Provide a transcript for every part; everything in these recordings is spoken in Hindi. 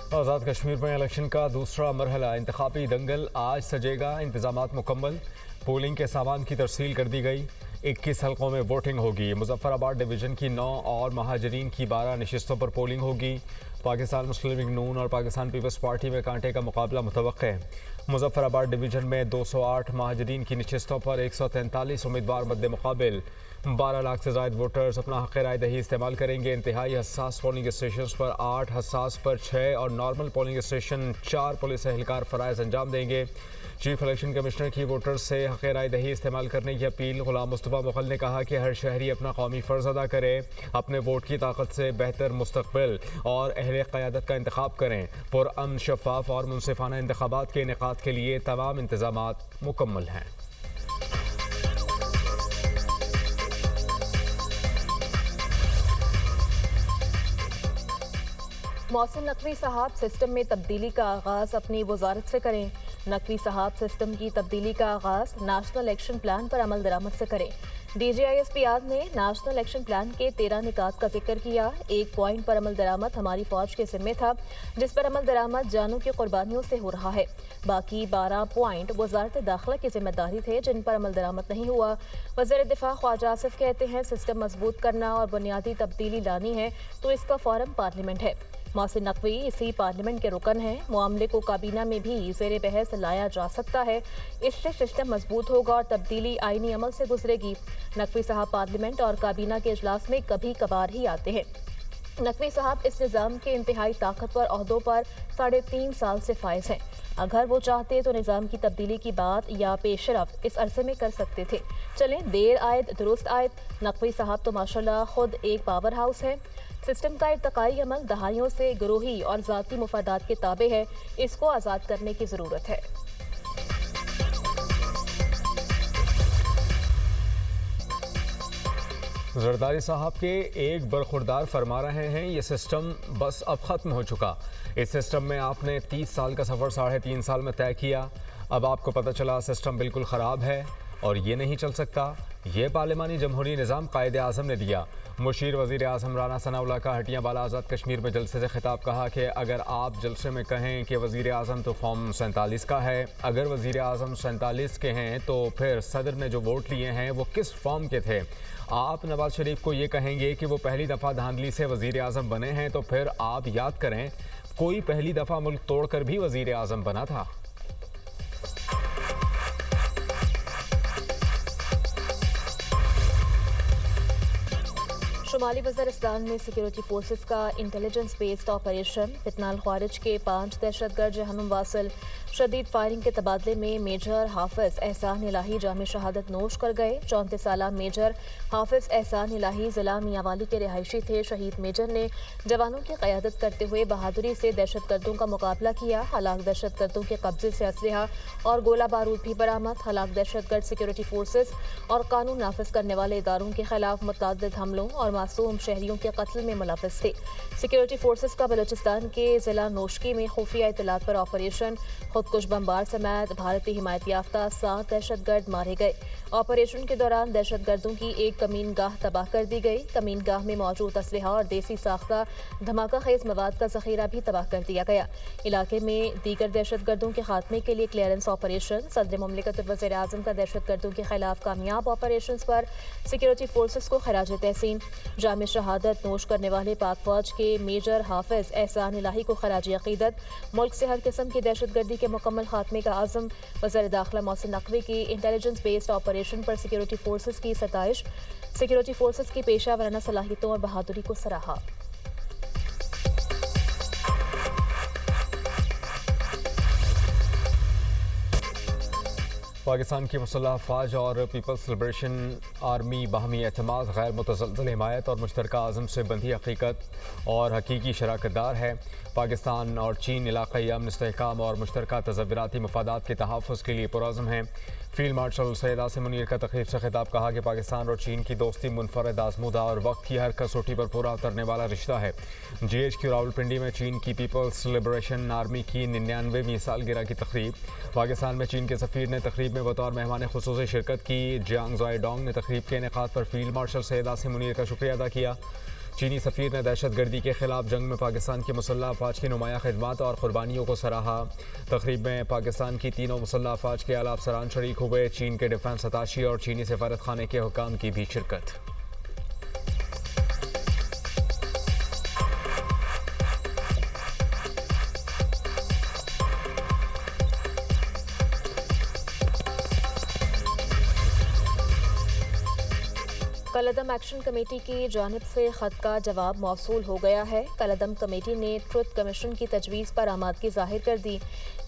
आज़ाद कश्मीर में इलेक्शन का दूसरा मरहला इंतखाबी दंगल आज सजेगा। इंतजामात मुकम्मल। पोलिंग के सामान की तरसील कर दी गई। 21 हलकों में वोटिंग होगी। मुजफ्फराबाद डिवीज़न की 9 और महाजरीन की 12 नशिस्तों पर पोलिंग होगी। पाकिस्तान मुस्लिम लीग नून और पाकिस्तान पीपल्स पार्टी में कांटे का मुकाबला मुतवक्के है। मुजफ्फराबाद डिवीज़न में 208 महाजरीन की नशिस्तों पर 143 उम्मीदवार मद्दे मुकाबिल। 12 लाख से ज़ायद वोटर्स अपना हक़ राय दही इस्तेमाल करेंगे। इंतहाई हसास पोलिंग स्टेशन पर 8, हसास पर 6 और नॉर्मल पोलिंग स्टेशन 4 पुलिस एहलकार फ़राइज़ अंजाम देंगे। चीफ इलेक्शन कमिश्नर की वोटर्स से हक़ राय दही इस्तेमाल करने की अपील। गुलाम मुस्तफ़ा मुग़ल ने कहा कि हर शहरी अपना कौमी फ़र्ज़ अदा करे, अपने वोट की ताकत से बेहतर मुस्तक़बिल और अहले क़यादत का इंतखाब करें। पुरअमन, शफ़ाफ़ और मुनसिफ़ाना इंतखाबात के इनेक़ाद के लिए तमाम इंतज़ामात मुकम्मल हैं। मोहसिन नकवी साहब सिस्टम में तब्दीली का आगाज़ अपनी वजारत से करें। नकवी साहब सिस्टम की तब्दीली का आगाज़ नेशनल एक्शन प्लान पर अमल दरामद से करें। DGISP याद ने नेशनल एक्शन प्लान के 13 निकात का जिक्र किया। एक पॉइंट पर अमल दरामद हमारी फौज के जिम्मे था, जिस पर अमल दरामद जानों की कुर्बानियों से हो रहा है। बाकी 12 पॉइंट वजारत दाखिला की जिम्मेदारी थे, जिन पर अमल दरामद नहीं हुआ। वज़ीर दिफा ख्वाजा आसिफ कहते हैं, सिस्टम मजबूत करना और बुनियादी तब्दीली लानी है तो इसका फॉरम पार्लियामेंट है। मोहसिन नकवी इसी पार्लियामेंट के रुकन हैं। मामले को काबीना में भी ज़ेर बहस लाया जा सकता है। इससे सिस्टम मजबूत होगा और तब्दीली आईनी अमल से गुजरेगी। नकवी साहब पार्लियामेंट और काबीना के इजलास में कभी कभार ही आते हैं। नकवी साहब इस निज़ाम के इंतहाई ताकतवर ओहदों पर 3.5 साल से फायज हैं। अगर वो चाहते तो निज़ाम की तब्दीली की बात या पेशरफ इस अरसे में कर सकते थे। चलें, देर आयद दुरुस्त आयद। नकवी साहब तो माशाल्लाह खुद एक पावर हाउस है। सिस्टम का इर्तकाई अमल दहाइयों से गुरूही और ज़ाती मुफादात के ताबे है। इसको आज़ाद करने की ज़रूरत है। जरदारी साहब के एक बरखुरदार फरमा रहे हैं, ये सिस्टम बस अब ख़त्म हो चुका। इस सिस्टम में आपने 30 साल का सफ़र 3.5 साल में तय किया। अब आपको पता चला सिस्टम बिल्कुल ख़राब है और ये नहीं चल सकता। ये पार्लिमानी जमहूरी निज़ाम कायद आज़म ने दिया। मुशीर वज़ीर आज़म राना सनाउल्लाह का हटियाँ बाला आज़ाद कश्मीर में जलसे से खिताब। कहा कि अगर आप जलसे में कहें कि वज़ीर आज़म तो फॉर्म 47 का है, अगर वज़ीर आज़म 47 के हैं तो फिर सदर ने जो वोट लिए हैं वो किस फॉर्म के थे। आप नवाज शरीफ को ये कहेंगे कि वो पहली दफ़ा धांधली से वज़ीर आज़म बने हैं, तो फिर आप याद करें कोई पहली दफ़ा मुल्क तोड़कर भी वज़ीर आज़म बना था। शुमाली वज़ीरिस्तान में सिक्योरिटी फोर्सेस का इंटेलिजेंस बेस्ड ऑपरेशन। फितनाल ख्वारिज के 5 दहशतगर्द जहनुम वासिल शदीद फायरिंग के तबादले में मेजर हाफिज एहसान इलाही जाम शहादत नोश कर गए। 34 साला मेजर हाफिज एहसान इलाही जिला मियांवाली के रिहायशी थे। शहीद मेजर ने जवानों की क़यादत करते हुए बहादुरी से दहशतगर्दों का मुकाबला किया। हलाक दहशतगर्दों के कब्जे से असलहा और गोला बारूद भी बरामद। हलाक दहशतगर्द सिक्योरिटी फोर्सेस और कानून नाफिज करने वाले इदारों के खिलाफ मुतअद्दिद हमलों और मासूम शहरियों के कत्ल में मुलव्वस थे। सिक्योरिटी फोर्सेस का बलूचिस्तान के जिला नोशकी में खुफिया इत्तलात पर ऑपरेशन। खुदकुश बमबार समेत भारतीय हिमायत याफ्ता 7 दहशतगर्द मारे गए। ऑपरेशन के दौरान दहशतगर्दों की एक कमीन गाह तबाह कर दी गई। कमीन गाह में मौजूद असलहा और देसी साख्ता धमाका खेज मवाद का जखीरा भी तबाह कर दिया गया। इलाके में दीगर दहशतगर्दों के खात्मे के लिए क्लियरेंस ऑपरेशन। सदर मुमलिकत वज़ीर आज़म का दहशतगर्दों के खिलाफ कामयाब ऑपरेशन पर सिक्योरिटी फोर्सेस को खराज तहसीन। जाम शहादत नोश करने वाले पाक फौज के मेजर हाफिज एहसान इलाही को खराज अकीदत। मुल्क से हर किस्म की दहशतगर्दी के मुकम्मल खात्मे का आज़म। वज़ीर दाखिला मोहसिन नकवी की इंटेलिजेंस बेस्ड ऑपरेशन पर सिक्योरिटी फोर्सेस की सताइश। सिक्योरिटी फोर्सेस की पेशा वराना सलाहियतों और बहादुरी को सराहा। पाकिस्तान की मुसल्लह अफवाज और पीपल्स लिबरेशन आर्मी बाहमी एतमाद, गैर मुतज़लज़ल हिमायत और मुश्तरका आज़म से बंधी हकीकत और हकीकी शराकतदार है। पाकिस्तान और चीन इलाक़ाई अमन, इस्तेहकाम और मुश्तरका तज़व्वुराती मफादात के तहफ़्फ़ुज़ के लिए पुरअज़्म हैं। फील्ड मार्शल सैयद आसिम मुनीर का तक़रीब से खिताब। कहा कि पाकिस्तान और चीन की दोस्ती मुनफरद, आज़मूदा और वक्त की हर कसौटी पर पूरा उतरने वाला रिश्ता है। GHQ रावलपिंडी में चीन की पीपल्स लिबरेशन आर्मी की 99वीं सालगिरह की तक़रीब। पाकिस्तान में चीन के सफ़ीर ने तक़रीब में बतौर मेहमान खुसूसी शिरकत की। जियांग ज़ोई डोंग ने तक़रीब के इनेक़ाद पर फील्ड मार्शल सैयद आसिम मुनीर का शुक्रिया अदा किया। चीनी सफ़ीर ने दहशतगर्दी के खिलाफ जंग में पाकिस्तान की मुसल्लह अफवाज की नुमाया खिदमात और कुर्बानियों को सराहा। तकरीब में पाकिस्तान की तीनों मुसल्लह अफवाज के आला अफसरान शरीक हुए। चीन के डिफेंस अताशी और चीनी सफारत खाने के हुकाम की भी शिरकत। कलअदम एक्शन कमेटी की जानिब से ख़त का जवाब मौसूल हो गया है। कलअदम कमेटी ने ट्रुथ कमीशन की तजवीज़ पर आमादगी जाहिर कर दी।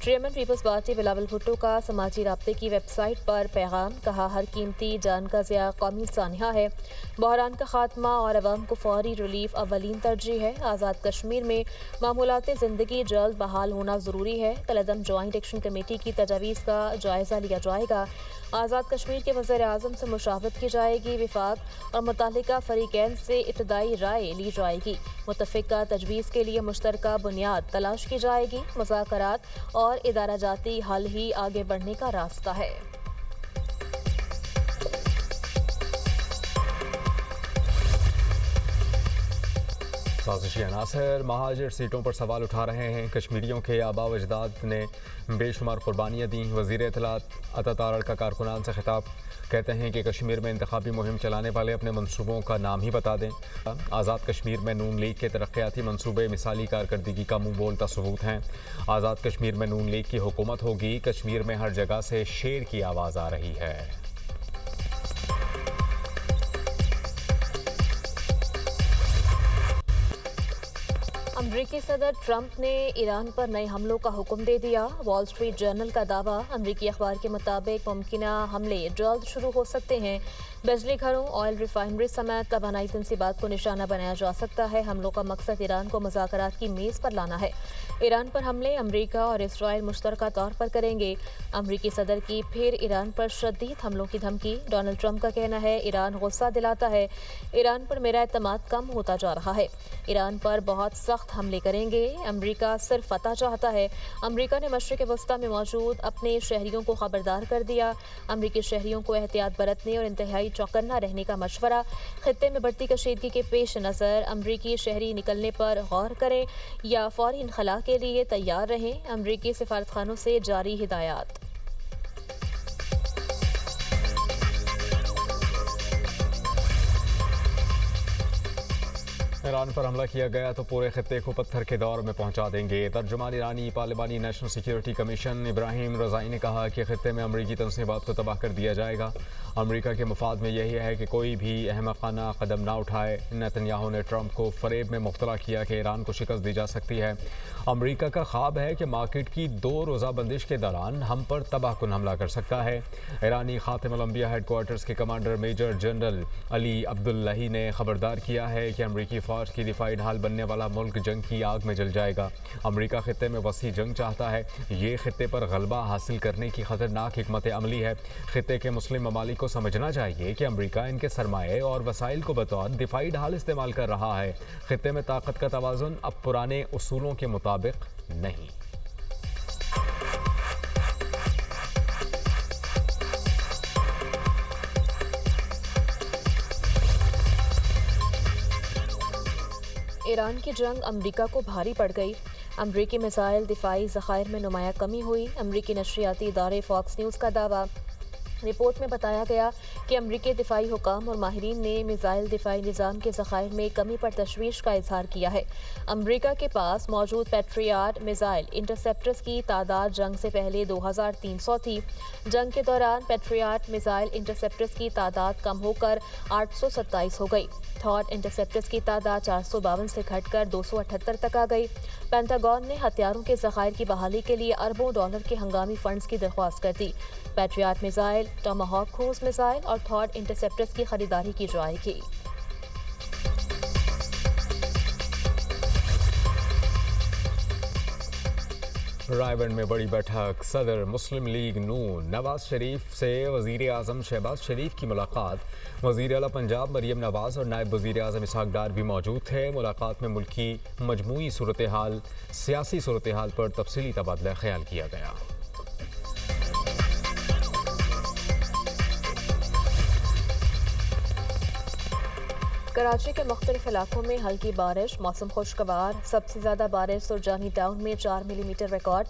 चेयरमैन पीपल्स पार्टी बिलावल भुट्टो का समाजी राब्ते की वेबसाइट पर पैगाम, कहा हर कीमती जान का ज़िया कौमी सानिया है। बहरान का खात्मा और अवाम को फौरी रिलीफ अवलीन तरजीह है। आज़ाद कश्मीर में मामूलात ज़िंदगी जल्द बहाल होना ज़रूरी है। कलअदम जॉइंट एक्शन कमेटी की तजावीज़ का जायज़ा लिया जाएगा। आज़ाद कश्मीर के वज़ीर आज़म से मुशावरत की जाएगी। विफाक और मुतालिका फरीकैन से इब्तदाई राय ली जाएगी। मुतफ़िका तजवीज़ के लिए मुश्तरका बुनियाद तलाश की जाएगी। मुज़ाकरात और इदारा जाती हल ही आगे बढ़ने का रास्ता है। साजिशी अनासर महाजिर सीटों पर सवाल उठा रहे हैं। कश्मीरियों के आबा व अजदाद ने बेशुमार कुर्बानियाँ दी। वज़ीर इत्तलात अता तारड़ का कारकुनान से खिताब, कहते हैं कि कश्मीर में इंतखाबी मुहिम चलाने वाले अपने मनसूबों का नाम ही बता दें। आज़ाद कश्मीर में नून लीग के तरक्याती मनसूबे मिसाली कारकर्दगी का मुँह बोलता सबूत हैं। आज़ाद कश्मीर में नून लीग की हुकूमत होगी। कश्मीर में हर जगह से शेर की आवाज़ आ रही है। अमरीकी सदर ट्रंप ने ईरान पर नए हमलों का हुक्म दे दिया। वॉल स्ट्रीट जर्नल का दावा, अमरीकी अखबार के मुताबिक मुमकिना हमले जल्द शुरू हो सकते हैं। बिजली घरों, ऑयल रिफाइनरी समेत तवानाई तंसीबात को निशाना बनाया जा सकता है। हमलों का मकसद ईरान को मुज़ाकरात की मेज़ पर लाना है। ईरान पर हमले अमरीका और इसराइल मुश्तरका तौर पर करेंगे। अमरीकी सदर की फिर ईरान पर शदीद हमलों की धमकी। डोनाल्ड ट्रंप का कहना है ईरान गुस्सा दिलाता है। ईरान पर मेरा एतमाद कम होता जा रहा है। ईरान पर बहुत सख्त हमले करेंगे। अमरीका सिर्फ फतह चाहता है। अमरीका ने मशरिक़ वस्ता में मौजूद अपने शहरियों को खबरदार कर दिया। अमरीकी शहरियों को एहतियात बरतने और इंतहाई चौकन्ना रहने का मशवरा। खित्ते में बढ़ती कशीदगी के पेश नज़र अमरीकी शहरी निकलने पर गौर करें या फौरी इनखला के लिए तैयार रहें। अमरीकी सिफारतखानों से जारी हिदायत। ईरान पर हमला किया गया तो पूरे खत्ते को पत्थर के दौर में पहुंचा देंगे। तर्जुमान ईरानी पार्लिमानी नेशनल सिक्योरिटी कमीशन इब्राहिम रज़ाई ने कहा कि खत्ते में अमरीकी तंसीबात को तबाह कर दिया जाएगा। अमरीका के मफाद में यही है कि कोई भी अहमकाना कदम ना उठाए। नेतन्याहू ने ट्रंप को फरेब में मुब्तला किया कि ईरान को शिकस्त दी जा सकती है। अमरीका का ख्वाब है कि मार्केट की 2 रोज़ा बंदिश के दौरान हम पर तबाहकुन हमला कर सकता है। ईरानी खातिमुल अंबिया हेडक्वार्टर्स के commander major general Ali Abdollahi ने खबरदार किया है कि अमरीकी फौज की दिफाई ढाल बनने वाला मुल्क जंग की आग में जल जाएगा। अमरीका खित्ते में वसी जंग चाहता है। ये खित्ते पर गलबा हासिल करने की खतरनाक हिकमत अमली है। खित्ते के मुस्लिम ममालिक को समझना चाहिए कि अमरीका इनके सरमाए और वसाइल को बतौर दिफाई ढाल इस्तेमाल कर रहा है। खित्ते में ताकत का तवाज़ुन अब पुराने उसूलों के मुताबिक नहीं। ईरान की जंग अमरीका को भारी पड़ गई। अमरीकी मिसाइल दिफाई ज़खायर में नुमाया कमी हुई। अमरीकी नशरियाती इदारे फॉक्स न्यूज़ का दावा। रिपोर्ट में बताया गया कि अमरीकी दिफाई हुकाम और माहिरीन ने मिसाइल दिफाई निज़ाम के ज़खायर में कमी पर तशवीश का इजहार किया है। अमरीका के पास मौजूद पैट्रियाट मिसाइल इंटरसेप्टर्स की तादाद जंग से पहले 2300 थी। जंग के दौरान पैट्रियाट मिसाइल इंटरसेप्टर्स की तादाद कम होकर 827 हो गई। थॉट इंटरसेप्टर्स की तादाद 452 से घटकर 278 तक आ गई। पेंटागन ने हथियारों के ज़खायर की बहाली के लिए अरबों डॉलर के हंगामी फंड्स की दरख्वास्त कर दी। Patriot missile, Tomahawk cruise missile और थॉट इंटरसेप्टर्स की खरीदारी की जाएगी। रायबंड में बड़ी बैठक। सदर मुस्लिम लीग नून नवाज शरीफ से वज़ीर आज़म शहबाज शरीफ की मुलाकात। वज़ीर आला पंजाब मरीम नवाज और नायब वज़ीर आज़म इसहाक डार भी मौजूद थे। मुलाकात में मुल्की मजमूई सूरत हाल, सियासी सूरत हाल पर तफसीली तबादला ख्याल किया गया। कराची के मुख्तलिफ इलाकों में हल्की बारिश, मौसम खुशगवार। सबसे ज़्यादा बारिश सुरजानी टाउन में 4 मिलीमीटर रिकॉर्ड।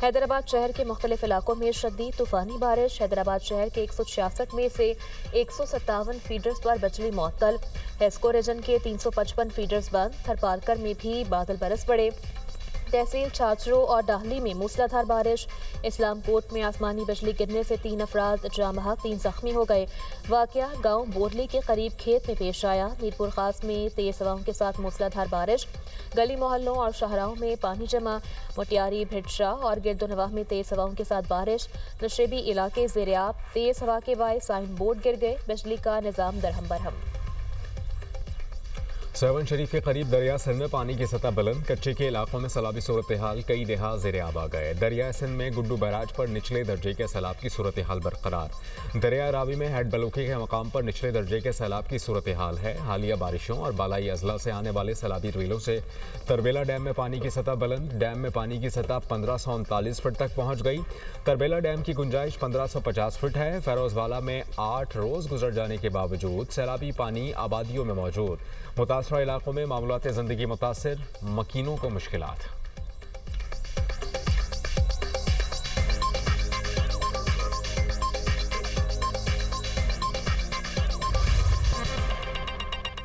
हैदराबाद शहर के मुख्तलिफ इलाकों में शदीद तूफ़ानी बारिश। हैदराबाद शहर के 166 में से 157 फीडर्स पर बिजली मुअत्तल। हेस्को रीजन के 355 फीडर्स बंद। थरपारकर में भी बादल बरस पड़े। तहसील छाछरो और डाहली में मूसलाधार बारिश। इस्लामकोट में आसमानी बिजली गिरने से 3 अफराद जाँ बहक, 3 जख्मी हो गए। वाकया गांव बोरली के करीब खेत में पेश आया। मीरपुर खास में तेज हवाओं के साथ मूसलाधार बारिश। गली मोहल्लों और शाहराहों में पानी जमा। मोटियारी, भिटशाह और गिरदोनवाह में तेज हवाओं के साथ बारिश। नशेबी इलाके ज़ेरियाब। तेज हवा के बायस साइन बोर्ड गिर गए। बिजली का निज़ाम दरहम बरहम। सेवन शरीफ के करीब दरिया सिंध में पानी की सतह बुलंद। कच्चे के इलाकों में सैलाबी सूरत हाल, कई देहा ज़ेर-ए-आब आ गए। दरिया सिंध में गुड्डू बैराज पर निचले दर्जे के सैलाब की सूरत हाल बरकरार। दरिया रावी में हेड बलूकी के मकाम पर निचले दर्जे के सैलाब की सूरत हाल है। हालिया बारिशों और बालाई अजला से आने वाले सैलाबी रेलों से तरबेला डैम में पानी की सतह बुलंद। डैम में पानी की सतह 1539 फुट तक पहुँच गई। तरबेला डैम की गुंजाइश 1550 फुट है। फैरोजवाला में 8 रोज़ गुजर जाने के बावजूद सैलाबी पानी आबादियों में मौजूद। मुतासरा इलाकों में मामूलात ज़िंदगी मुतासर, मकीनों को मुश्किलात।